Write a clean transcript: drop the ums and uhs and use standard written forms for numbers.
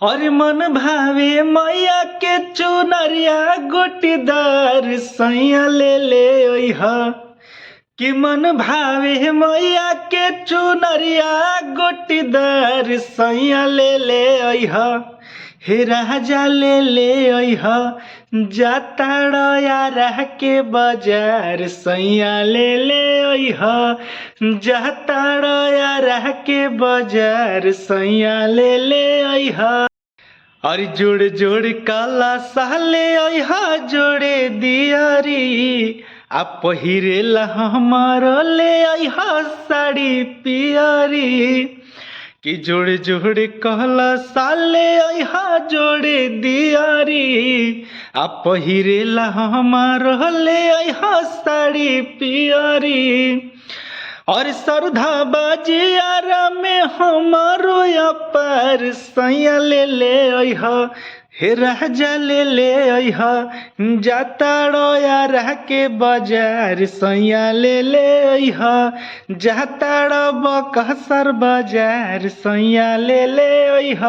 और मन भावे मैया के चुनरिया गोटीदार सैया ले ओइहा कि मन भावे मैया के चुनरिया गोटीदार सैया ले ओइहा हे राजा ले ओइहा जाताड़या रह के बाजार सैया ले ओइहा जाताड़या रह के बाजार सैया ले ओइहा और जोड़ जोड़ काला साले ओइहा जोड़े दियारी आ पहिरेला हमारो ले ओइहा साड़ी पियारी कि जोड़े जोड़े कहला साले ओइहा जोड़े दियारी आ पहिरेला हमारो ले ओइहा साड़ी पियारी और श्रद्धा बाजियारा में हमारो अपार सैया ले ओइहा हे राजा ले ओइहा जाताड़या रह के बाजार सैया ले ओइहा जाताड़ बकसर बाजार सैया ले ओइहा।